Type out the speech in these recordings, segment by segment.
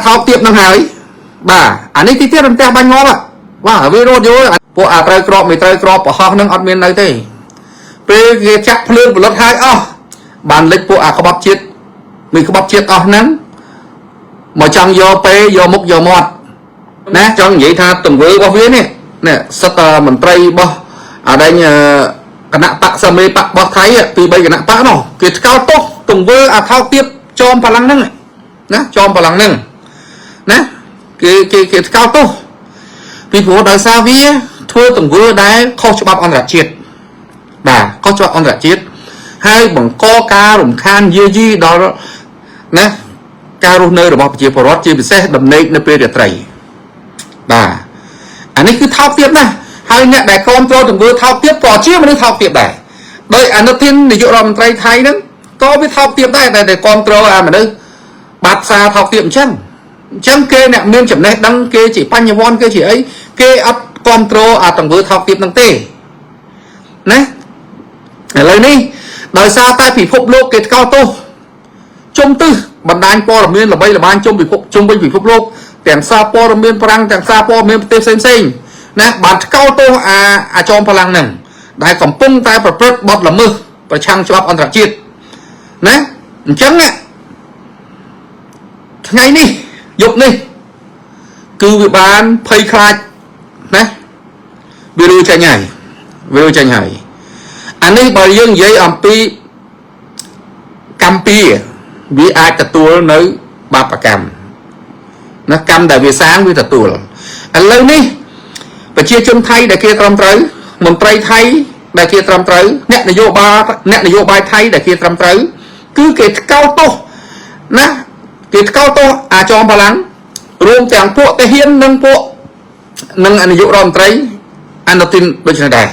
ថោកទៀតនឹងហើយបាទអានេះទីទៀតរំទះបាញ់ងាប់បាទវារត់យល់ពួកអាត្រូវក្របមិនត្រូវក្របប្រហោះនឹងអត់មាននៅទេពេលគេចាក់ភ្លើងផលិតហើយអស់បានលិចពួកអាក្បត់ជាតិមានក្បត់ជាតិអស់ហ្នឹងមកចង់យកពេលយកមុខយកមាត់ណាចង់និយាយថាទង្វើរបស់វានេះសិតមន្ត្រីរបស់អាដែងគណៈបកសមេបករបស់ថៃពី3គណៈបកនោះគេថ្កោលទោសទង្វើអាថោកទៀតចោមបលាំងហ្នឹងណាចោមបលាំងហ្នឹងណាគេថ្កោលទោសពីព្រោះដោយសារវាធ្វើទង្វើដែលខុសច្បាប់អន្តរជាតិបាទខុសច្បាប់អន្តរជាតិហើយបង្កការរំខានយាយីដល់ណាការរស់នៅរបស់ប្រជាពលរដ្ឋជាពិសេសដំណេកនៅពេលរាត្រីបាទអានេះគឺថោកទៀតណាហើយអ្នកដែលគ្រប់គ្រងទង្វើថោកទៀតក៏ជាមនុស្សថោកទៀតដែរដោយអនុทินនាយករដ្ឋមន្ត្រីថៃហ្នឹងក៏វាថោកទៀតដែរតែគ្រប់គ្រងអាមនុស្សបាត់ផ្សារថោកទៀតអញ្ចឹងគេអ្នកមានចំណេះដឹងគេជាបញ្ញវន្តគេជាអីគេអត់គ្រប់គ្រងអាទង្វើថោកទៀតហ្នឹងទេណាឥឡូវនេះដោយសារតែពិភពលោកគេថ្កោលទោសជុំទិសបណ្ដាញព័ត៌មានល្បីល្បាញជុំវិញពិភពលោកទាំងសារព័ត៌មានប្រាំងទាំងសារព័ត៌មានប្រទេសផ្សេងណាបានថ្កោលទោសអាចោមកម្លាំងហ្នឹងដែលកំពុងតែប្រព្រឹត្តបទល្មើសប្រឆាំងច្បាប់អន្តរជាតិណាអញ្ចឹងថ្ងៃនេះយប់នេះគឺវាបានភ័យខ្លាចណាវារួចចាញ់ហើយអានេះបើយើងនិយាយអំពីកម្ពុជាវាអាចទទួលនៅបាបកម្មណាកម្មដែលវាសាងវាទទួលឥឡូវនេះប្រជាជនថៃដែលគេត្រឹមត្រូវមន្ត្រីថៃដែលគេត្រឹមត្រូវអ្នកនយោបាយថៃដែលគេត្រឹមត្រូវគឺគេថ្កោលទោសណាគេថ្កោលទោសអាចោមបលាំងរួមទាំងពួកទាហាននិងពួកនាយករដ្ឋមន្ត្រីអនុทินដូចនេះដែរ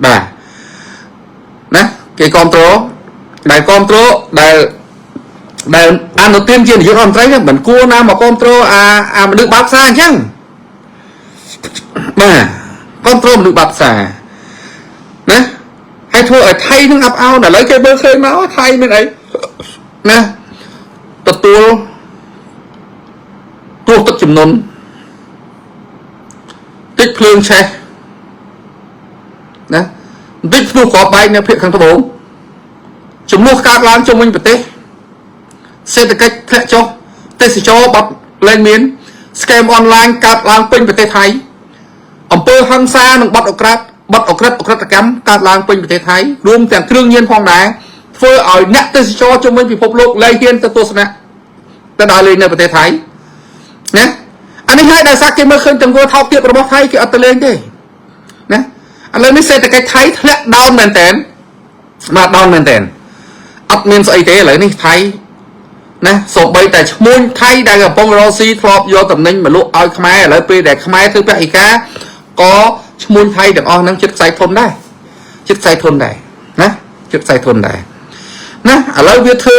បាទណាគេគ្រប់គ្រងដែលអនុทินជានាយករដ្ឋមន្ត្រីហ្នឹងមិនគួរណាមកគ្រប់គ្រងអាមនុស្សបាបផ្សារអញ្ចឹងបាទគ្រប់គ្រងមនុស្សបាបផ្សារណាហើយធ្វើឲ្យថៃនឹងអាប់អោនឥឡូវគេមើលឃើញមកថៃមានអីណាទទួលទោះទឹកចំនួនតិចភ្លើងឆេះណាតិចភ្នោះក៏បែកនៅភាគខាងត្បូងចំនួនកើតឡើងជុំវិញប្រទេសសេដ្ឋកិច្ចធ្លាក់ចុះទេសចរបាត់លែងមានស្កេមអនឡាញកើតឡើងពេញប្រទេសថៃអំពើហិង្សានិងបទអក្រិតកម្មកើតឡើងពេញប្រទេសថៃរួមទាំងគ្រឿងញៀនផងដែរធ្វើឲ្យអ្នកទេសចរជុំវិញពិភពលោកលែងហ៊ានទៅទស្សនៈទៅដល់លេងនៅប្រទេសថៃណាអានេះហើយដោយសារគេមើលឃើញទង្វើថោកទាបរបស់ថៃគេអត់ទៅលេងទេណាឥឡូវនេះសេដ្ឋកិច្ចថៃធ្លាក់ដោនមែនតើអត់មានស្អីទេឥឡូវនេះថៃណាសូម្បីតែឈ្មួញថៃដែលកំពុងរកស៊ីធ្លាប់យកតំណែងមកលក់ឲ្យខ្មែរឥឡូវពេលដែលខ្មែរធ្វើពហិការក៏ឈ្មួញថៃទាំងអស់ហ្នឹងចិត្តខ្សែធនដែរណាឥឡូវវាធ្វើ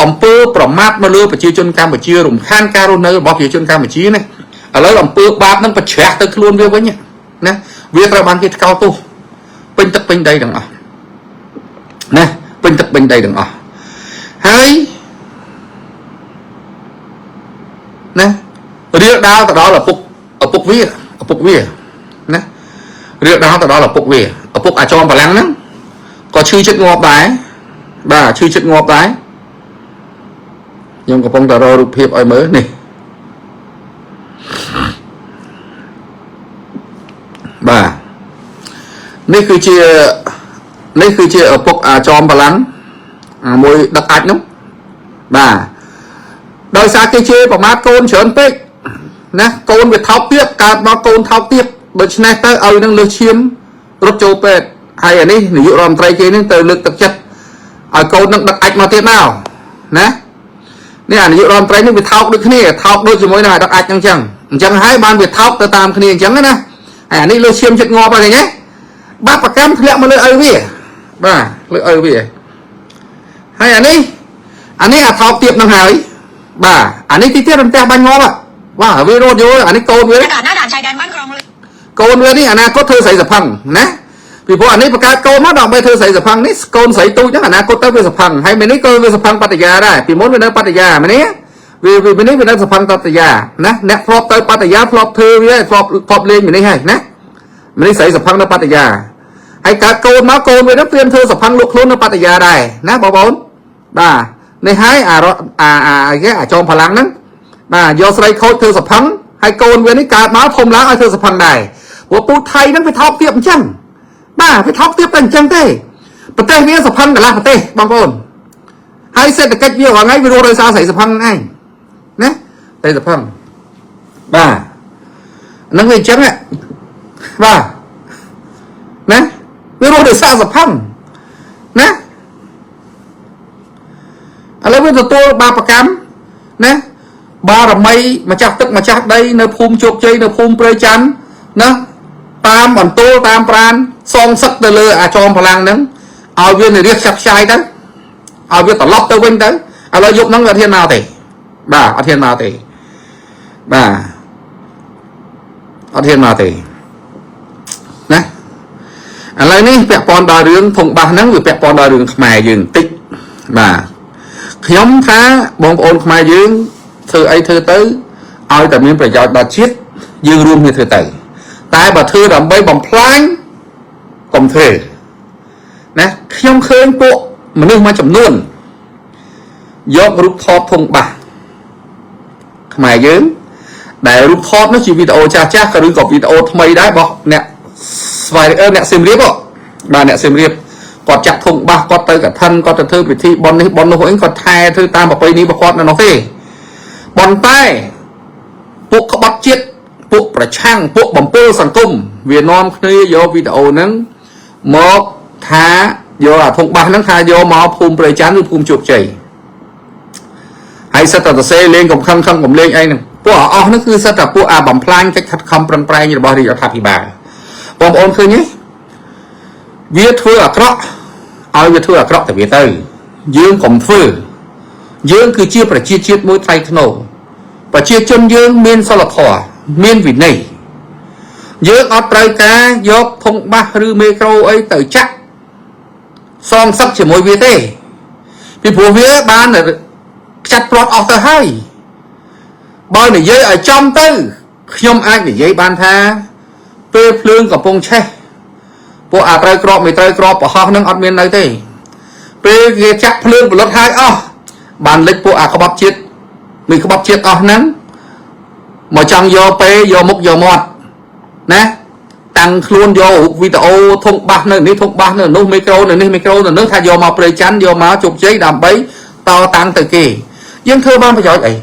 អំពើប្រមាថមកលើប្រជាជនកម្ពុជារំខានការរស់នៅរបស់ប្រជាជនកម្ពុជាណាឥឡូវអំពើបាបហ្នឹងប្រឆាំងទៅខ្លួនវាវិញណាវាត្រូវបានគេថ្កោលទោសពេញទឹកពេញដីទាំងអស់ណាហើយណារៀលដាលទៅដល់ឪពុកវាណារៀលដាលទៅដល់ឪពុកអាចោមបលាំងហ្នឹងក៏ឈឺចិត្តងាប់ដែរខ្ញុំកំពុងតែរករូបភាពឲ្យមើលនេះបាទនេះគឺជាឪពុកអាចោមបលាំងមួយដឹកអាចនោះបាទដោយសារគេជេរប្រមាថកូនច្រើនពេកណាកូនវាថោកទៀតកើតមកកូនថោកទៀតដូច្នេះទៅឲ្យនឹងលើសឈាមរត់ចូលពេទ្យហើយអានេះនាយករដ្ឋមន្ត្រីគេនឹងទៅលើកទឹកចិត្តឲ្យកូននឹងដឹកអាចមកទៀតមកណានេះអានាយករដ្ឋមន្ត្រីនេះវាថោកដូចគ្នាថោកដូចជាមួយនឹងដឹកអាចអញ្ចឹងហើយបានវាថោកទៅតាមគ្នាអញ្ចឹងណាហើយអានេះលើសឈាមចិត្តងាប់ហើយឃើញទេបាបកម្មធ្លាក់មកលើឪវាបាទលើឪវាហើយអានេះអាថោកទៀតនឹងហើយបាទអានេះទីទៀតរំទះបាញ់ងាប់បាទវារត់យល់អានេះកូនវានេះអនាគតធ្វើស្រីសភឹងណាពីព្រោះអានេះបង្កើតកូនមកដើម្បីធ្វើស្រីសភឹងនេះកូនស្រីទូចហ្នឹងអនាគតទៅវាសភឹងហើយមីនេះក៏វាសភឹងបតយាដែរពីមុនវានៅបតយាមីនេះ vì bên đây sập phăng tạt già nè nè flop tới tạt già flop thư với flop lên bên đây hay nè bên đây xảy sập phăng nó tạt già hay cả côn máu côn với nó tiêm thư sập phăng luộc luôn nó tạt già đây nè bảo bốn bà này hái cái cho phản lắng đó bà do xây khôi thư sập phăng hay côn với nó cả máu thông lá ai thư sập phăng này của pu thay nó phải thọc tiếp chăng bà phải thọc tiếp thành chăng thế bật tay với sập phăng cả là bật tay bằng côn hay sẽ được cách việc vào ngay video đây sao xảy sập phăng này nè đây sập phăng bà nó người chăng ạ bà nè video để sao sập phăng nè lấy với tôi ba bạc cám nè ba là mây mà chắc tức mà chắc đây nơi phum chụp chơi nơi phum prey chắn nè tam bản tô tam pran song sắc từ lừa cho phật lăng nắng ao viên này riết chặt sai đó ao viên tỏ lót tới quanh tới lợi dụng nó là thiên nào thì bà ở thiên nào thì bà ở thiên nào thì nè lấy ní bẹt pon đòi đường thùng bà nắng vì bẹt pon đòi đường mài dừng tích bà nhóm khá bông ôn mai dương thư ấy thư tới ai tầm miên phải dạo bà chiết dương luôn như thư tử tại bà thư đầm bay bằng plan còn thể nè nhóm khơi bộ mà nương mà chậm luôn do group thọp thùng bà mai dương để group thọp nó chỉ video cha chắc cả đứa có video thay đấy bọc nè vài nè xem riết bộ bà nè xem riết còn chặt thùng ba con tới cả thân con thư bị thi bon nó hối còn thay thư tam vào đây ní bà con nó phê bon tay buộc có bắt chết buộc phải trang buộc bằng pơ sản cung Việt Nam khi do video nắng một thá do thùng ba nắng khai do máu phun bề chán phun chuột chảy hay sao tao xe lên cùng khăn cùng lên anh buộc nó cứ sao tao buộc bằng plan cách không bằng plan như bao giờ tháp thì bà bom ôn khơi nhé viết thưa ở đó ai viết thưa ở đó thì viết tới dương còn phư dương cứ chia phải chia mỗi tay thân nổ và chia chân dương miên sao là thỏ miên vì này dương ở trái cá dốc thông ba rư micro ấy tới chắc son sắc chỉ mỗi viết thế vì phù viết ban là chặt plot ở tới hai bao này dây ở trong tư không ai để dây ban tha phê lương của bông che bộ trái crop mày trái crop họ nâng ở miền này thế phê chắc lương của lót hai bàn lịch bộ có bắp chết mình có bắp chết nắng mà chẳng do phê do mục do mọt nè tăng luôn do video thông bạc này ní thông bạc này nô micro này nước thay do màu phê chắn do máu chụp giấy đàm bấy to tăng từ kỳ nhưng thưa ban phải giỏi vậy